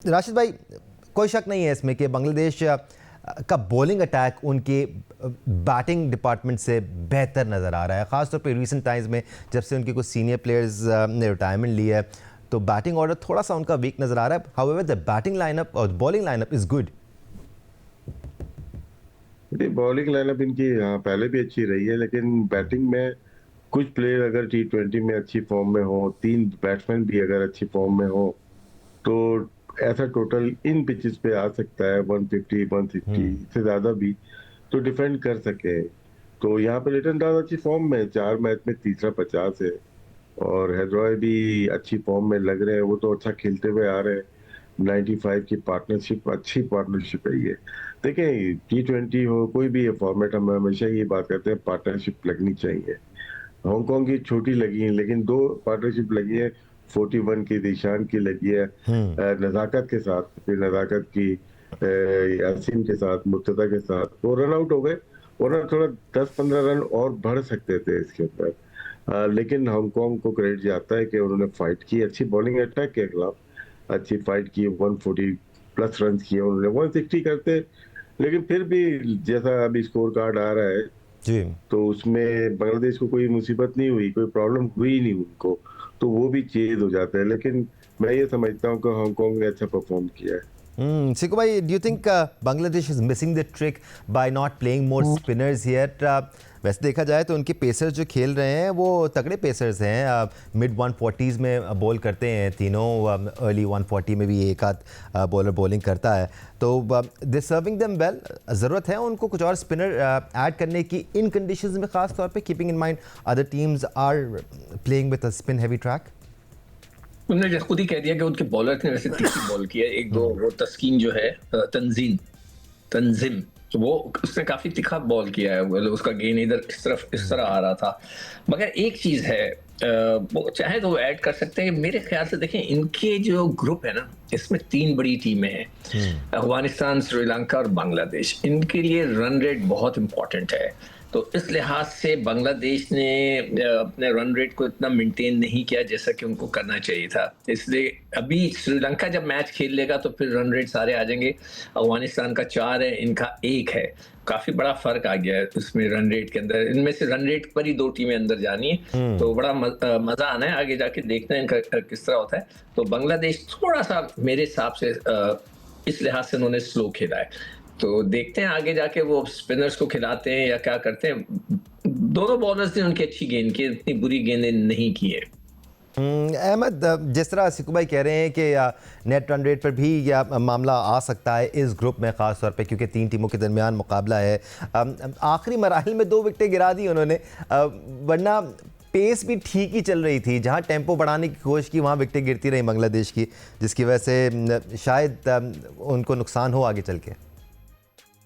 राशिद भाई, कोई शक नहीं है इसमें कि बांग्लादेश का बॉलिंग अटैक उनके बैटिंग डिपार्टमेंट से बेहतर नज़र आ रहा है, ख़ासतौर पे रीसेंट टाइम्स में जब से उनके कुछ सीनियर प्लेयर्स ने रिटायरमेंट ली है तो बैटिंग ऑर्डर थोड़ा सा उनका वीक नज़र आ रहा है। हाउएवर द बैटिंग लाइनअप और bowling lineup is good. Bowling lineup इनकी हाँ पहले भी अच्छी रही है, लेकिन बैटिंग में कुछ प्लेयर अगर T20 में अच्छी फॉर्म में हो, तीन बैट्समैन भी अगर अच्छी फॉर्म में हो, तो ऐसा टोटल इन पिचेस पे आ सकता है 150 160 से ज्यादा भी, तो डिफेंड कर सके। तो यहाँ पे लिटन दास अच्छी फॉर्म में, 4 मैच में तीसरा 50 है, और हेडरॉय भी अच्छी फॉर्म में लग रहे हैं, वो तो अच्छा खेलते हुए आ रहे हैं। 95 की पार्टनरशिप, अच्छी पार्टनरशिप है ये। देखिए T20 हो कोई भी फॉर्मेट, हम हमेशा ये बात करते हैं पार्टनरशिप लगनी चाहिए। हांगकांग की छोटी लगी है, लेकिन दो पार्टनरशिप लगी है। 41 की दिशान की लगी है नजाकत के साथ, फिर नजाकत की यासीन के साथ, मुर्तजा के साथ, वो रन आउट हो गए, वरना थोड़ा 10-15 रन और बढ़ सकते थे इसके ऊपर। लेकिन हांगकांग को क्रेडिट जाता है कि उन्होंने फाइट की, अच्छी बॉलिंग अटैक के खिलाफ अच्छी फाइट की, 140 प्लस रन किए उन्होंने, 160 करते, लेकिन फिर भी जैसा अभी स्कोर कार्ड आ रहा है, जी। तो उसमें बांग्लादेश को कोई मुसीबत नहीं हुई, कोई प्रॉब्लम हुई नहीं उनको, तो वो भी चेज हो जाता है। लेकिन मैं ये समझता हूँ कि हांगकांग ने अच्छा परफॉर्म किया है। Siku bhai, do you think Bangladesh is missing the trick by not playing more spinners yet? वैसे देखा जाए तो उनके पेसर्स जो खेल रहे हैं वो तगड़े पेसर्स हैं, मिड 140s में बॉल करते हैं तीनों, अर्ली 140 में भी एक आध बॉलर बॉलिंग करता है, तो दे सर्विंग देम वेल। ज़रूरत है उनको कुछ और स्पिनर ऐड करने की इन कंडीशंस में, ख़ास तौर पे keeping in mind other teams are playing with a spin heavy track. उन्होंने जैसे खुद ही कह दिया कि उनके बॉलर ने वैसे तीखी बॉल की है, एक दो वो तस्कीन जो है, तंजीम, तो वो उसने काफी तीखा बॉल किया है, उसका गेंद इधर इस तरह आ रहा था। मगर एक चीज है, वो चाहे तो वो ऐड कर सकते हैं मेरे ख्याल से। देखें इनके जो ग्रुप है ना, इसमें 3 बड़ी टीमें हैं, अफगानिस्तान, श्रीलंका और बांग्लादेश। इनके लिए रन रेट बहुत इंपॉर्टेंट है, तो इस लिहाज से बांग्लादेश ने अपने रन रेट को इतना मेंटेन नहीं किया जैसा कि उनको करना चाहिए था। इसलिए अभी श्रीलंका जब मैच खेल लेगा तो फिर रन रेट सारे आ जाएंगे। अफगानिस्तान का 4 है, इनका 1 है, काफी बड़ा फर्क आ गया है इसमें रन रेट के अंदर। इनमें से रन रेट पर ही 2 टीमें अंदर जानी है, तो बड़ा मजा आना है, आगे जाके देखना है इनका किस तरह होता है। तो बांग्लादेश थोड़ा सा मेरे हिसाब से इस लिहाज से उन्होंने स्लो खेला है, तो देखते हैं आगे जाके वो स्पिनर्स को खिलाते हैं या क्या करते हैं। दोनों बॉलर्स ने उनकी अच्छी गेंद की, इतनी बुरी गेंदें नहीं की है। अहमद, जिस तरह सिकू भाई कह रहे हैं कि नेट रन रेट पर भी यह मामला आ सकता है इस ग्रुप में, ख़ास तौर पे क्योंकि 3 टीमों के दरमियान मुकाबला है। आखिरी मराहल में 2 विकेटें गिरा दी उन्होंने, वरना पेस भी ठीक ही चल रही थी। जहां टेम्पो बढ़ाने की कोशिश की वहां विकेटें गिरती रही बांग्लादेश की, जिसकी वजह से शायद उनको नुकसान हो आगे चल के।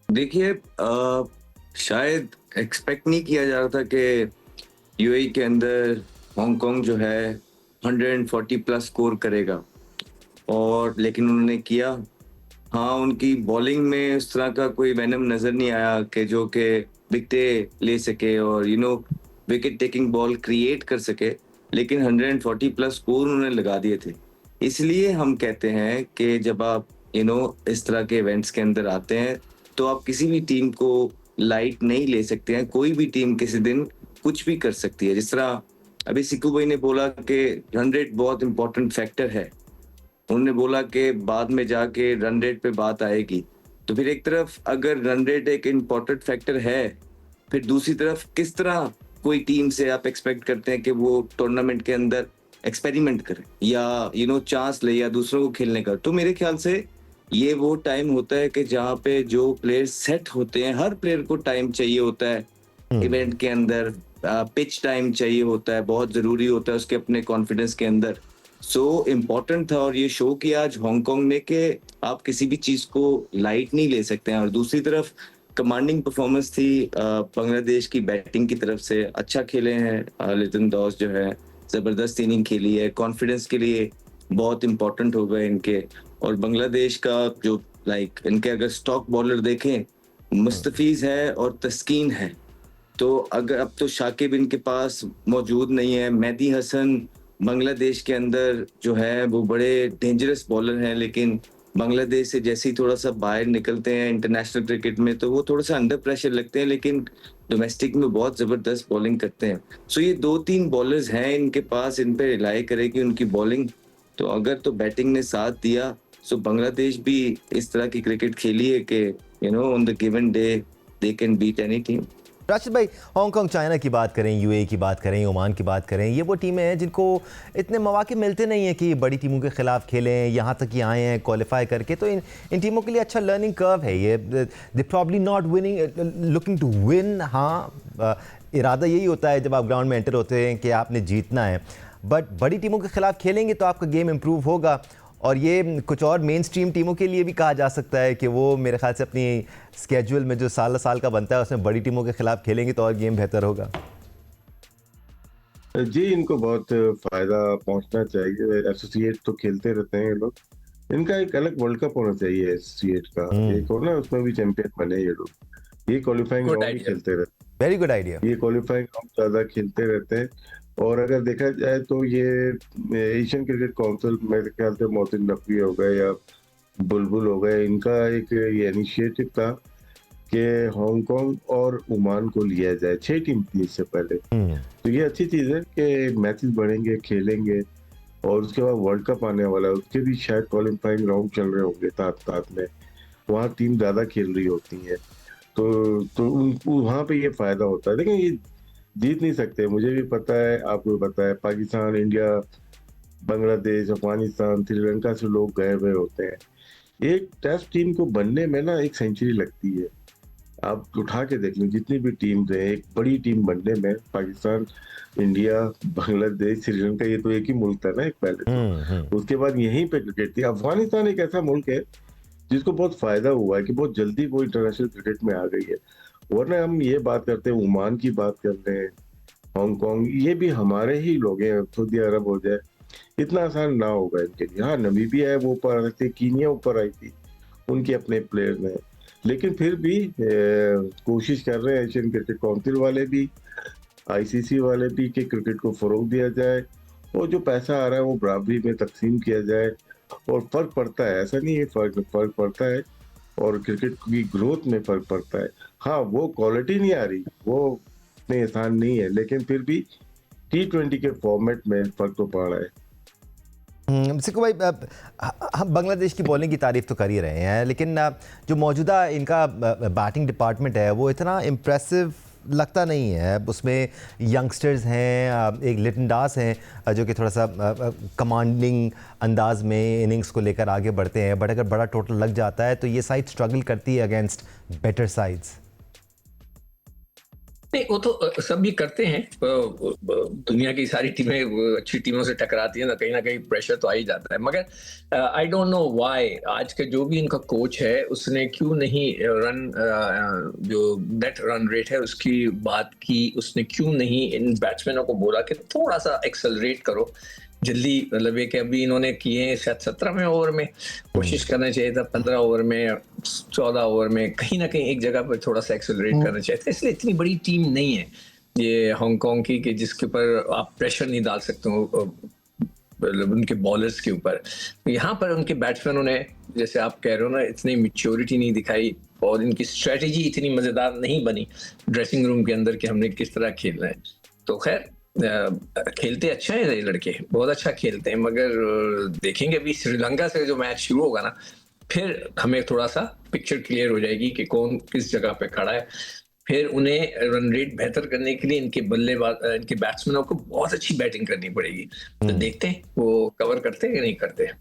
देखिए शायद एक्सपेक्ट नहीं किया जा रहा था कि यूएई के अंदर हांगकांग जो है 140 प्लस स्कोर करेगा, और लेकिन उन्होंने किया। हाँ, उनकी बॉलिंग में उस तरह का कोई वेनम नज़र नहीं आया कि जो कि विकेटें ले सके और विकेट टेकिंग बॉल क्रिएट कर सके, लेकिन 140 प्लस स्कोर उन्होंने लगा दिए थे। इसलिए हम कहते हैं कि जब आप इस तरह के इवेंट्स के अंदर आते हैं तो आप किसी भी टीम को लाइट नहीं ले सकते हैं। कोई भी टीम किसी दिन कुछ भी कर सकती है। जिस तरह अभी सिक्कू भाई ने बोला कि रन रेट बहुत इंपॉर्टेंट फैक्टर है, उन्होंने बोला कि बाद में जाके रन रेट पे बात आएगी, तो फिर एक तरफ अगर रन रेट एक इंपॉर्टेंट फैक्टर है, फिर दूसरी तरफ किस तरह कोई टीम से आप एक्सपेक्ट करते हैं कि वो टूर्नामेंट के अंदर एक्सपेरिमेंट करे या चांस ले या दूसरों को खेलने का। तो मेरे ख्याल से ये वो टाइम होता है कि जहाँ पे जो प्लेयर सेट होते हैं, हर प्लेयर को टाइम चाहिए होता है इवेंट के अंदर, पिच टाइम चाहिए होता है, बहुत जरूरी होता है उसके अपने कॉन्फिडेंस के अंदर। सो इम्पोर्टेंट था, और ये शो किया आज हांगकांग ने कि आप किसी भी चीज को लाइट नहीं ले सकते हैं। और दूसरी तरफ कमांडिंग परफॉर्मेंस थी बांग्लादेश की बैटिंग की तरफ से, अच्छा खेले हैं लिटन दास जो है, जबरदस्त इनिंग खेली है, कॉन्फिडेंस के लिए बहुत इंपॉर्टेंट हो गए इनके। और बांग्लादेश का जो इनके अगर स्टॉक बॉलर देखें, मुस्तफीज है और तस्कीन है, तो अगर अब तो शाकिब इनके पास मौजूद नहीं है। मेहदी हसन बांग्लादेश के अंदर जो है वो बड़े डेंजरस बॉलर हैं, लेकिन बांग्लादेश से जैसे ही थोड़ा सा बाहर निकलते हैं इंटरनेशनल क्रिकेट में तो वो थोड़ा सा अंडर प्रेशर लगते हैं, लेकिन डोमेस्टिक में बहुत जबरदस्त बॉलिंग करते हैं। सो ये 2-3 बॉलर्स हैं इनके पास, इन पे रिलाई करेगी उनकी बॉलिंग। तो अगर तो बैटिंग ने साथ दिया, सो बांग्लादेश भी इस तरह की क्रिकेट खेली है कि on the given day they can beat any team. Rashid भाई, हांगकांग चाइना की बात करें, यूएई की बात करें, ओमान की बात करें, ये वो टीमें हैं जिनको इतने मौके मिलते नहीं हैं कि बड़ी टीमों के खिलाफ खेलें, यहाँ तक कि आए हैं क्वालिफाई करके। तो इन टीमों के लिए अच्छा लर्निंग कर्व है ये। They probably not winning, looking to win. हाँ, इरादा यही होता है जब आप ग्राउंड में एंटर होते हैं कि आपने जीतना है, बट बड़ी टीमों के खिलाफ खेलेंगे तो आपका गेम इम्प्रूव होगा। और ये कुछ और मेन स्ट्रीम टीमों के लिए भी कहा जा सकता है कि वो मेरे ख्याल से अपनी स्केड्यूल में जो साल का बनता है उसमें बड़ी टीमों के खिलाफ खेलेंगे तो और गेम बेहतर होगा। जी, इनको बहुत फायदा पहुंचना चाहिए। एसोसिएट तो खेलते रहते हैं ये लोग, इनका एक अलग वर्ल्ड कप होना चाहिए एसोसिएट का, एक हो ना, उसमें भी चैंपियन बने ये लोग। ये क्वालिफाइंग Good राउंड ही idea. खेलते रहते हैं, वेरी गुड आइडिया। ये क्वालिफाइंग राउंड ज्यादा खेलते रहते हैं। और अगर देखा जाए तो ये एशियन क्रिकेट काउंसिल, मेरे ख्याल से मोहसिन नकवी हो गए या बुलबुल हो गए, इनका एक ये इनिशिएटिव था कि हांगकांग और ओमान को लिया जाए। 6 टीम थी इससे पहले, तो ये अच्छी चीज है कि मैचेस बढ़ेंगे, खेलेंगे। और उसके बाद वर्ल्ड कप आने वाला है, उसके भी शायद क्वालिफाइंग राउंड चल रहे होंगे साथ में, वहाँ टीम ज्यादा खेल रही होती है, तो उनको वहाँ पे ये फायदा होता है। लेकिन ये जीत नहीं सकते, मुझे भी पता है, आपको भी पता है। पाकिस्तान, इंडिया, बांग्लादेश, अफगानिस्तान, श्रीलंका से लोग गए हुए होते हैं। एक टेस्ट टीम को बनने में ना 1 सेंचुरी लगती है। आप उठा के देख लो, जितनी भी टीम्स हैं, एक बड़ी टीम बनने में, पाकिस्तान, इंडिया, बांग्लादेश, श्रीलंका, ये तो एक ही मुल्क था ना एक पहले तो। उसके बाद यहीं पे क्रिकेट थी। अफगानिस्तान एक ऐसा मुल्क है जिसको बहुत फायदा हुआ है कि बहुत जल्दी वो इंटरनेशनल क्रिकेट में आ गई है। वरना हम ये बात करते हैं, ओमान की बात करते हैं, हांगकांग, ये भी हमारे ही लोग हैं। सऊदी अरब हो जाए, इतना आसान ना होगा इनके लिए। हाँ, नमीबिया है, वो ऊपर आ सकती है, कीनिया ऊपर आई थी, उनके अपने प्लेयर हैं। लेकिन फिर भी कोशिश कर रहे हैं एशियन क्रिकेट काउंसिल वाले भी, आईसीसी वाले भी, कि क्रिकेट को फरोग दिया जाए और जो पैसा आ रहा है वो बराबरी में तकसीम किया जाए। और फर्क पड़ता है, ऐसा नहीं है, फर्क पड़ता है, और क्रिकेट की ग्रोथ में फर्क पड़ता है। हाँ, वो क्वालिटी नहीं आ रही, वो इतनी आसान नहीं है, लेकिन फिर भी T20 के फॉर्मेट में फर्क तो पड़ रहा है। सिक्कू भाई, हम बांग्लादेश की बॉलिंग की तारीफ तो कर ही रहे हैं, लेकिन जो मौजूदा इनका बैटिंग डिपार्टमेंट है वो इतना इम्प्रेसिव लगता नहीं है। उसमें यंगस्टर्स हैं, एक लिटन दास हैं जो कि थोड़ा सा कमांडिंग अंदाज में इनिंग्स को लेकर आगे बढ़ते हैं, बट अगर बड़ा टोटल लग जाता है तो ये साइड स्ट्रगल करती है अगेंस्ट बेटर साइड्स। नहीं, वो तो सब भी करते हैं। दुनिया की सारी टीमें अच्छी टीमों से टकराती हैं, ना कहीं प्रेशर तो आ ही जाता है। मगर आई डोंट नो व्हाई आज का जो भी इनका कोच है उसने क्यों नहीं जो नेट रन रेट है उसकी बात की, उसने क्यों नहीं इन बैट्समैनों को बोला कि थोड़ा सा एक्सेलरेट करो जल्दी। मतलब ये कि अभी इन्होंने किए हैं शायद 17वें ओवर में, कोशिश करना चाहिए था 15 ओवर में, 14 ओवर में, कहीं ना कहीं एक जगह पर थोड़ा सा एक्सेलरेट करना चाहिए था। इसलिए इतनी बड़ी टीम नहीं है ये हांगकांग की कि जिसके ऊपर आप प्रेशर नहीं डाल सकते हो उनके बॉलर्स के ऊपर। यहाँ पर उनके बैट्समैनों ने, जैसे आप कह रहे हो ना, इतनी मैच्योरिटी नहीं दिखाई और इनकी स्ट्रेटेजी इतनी मजेदार नहीं बनी ड्रेसिंग रूम के अंदर कि हमने किस तरह खेलना है। तो खैर, खेलते अच्छा है ये लड़के, बहुत अच्छा खेलते हैं, मगर देखेंगे अभी श्रीलंका से जो मैच शुरू होगा ना, फिर हमें थोड़ा सा पिक्चर क्लियर हो जाएगी कि कौन किस जगह पे खड़ा है। फिर उन्हें रन रेट बेहतर करने के लिए इनके बैट्समैनों को बहुत अच्छी बैटिंग करनी पड़ेगी। तो देखते हैं वो कवर करते हैं या नहीं करते हैं।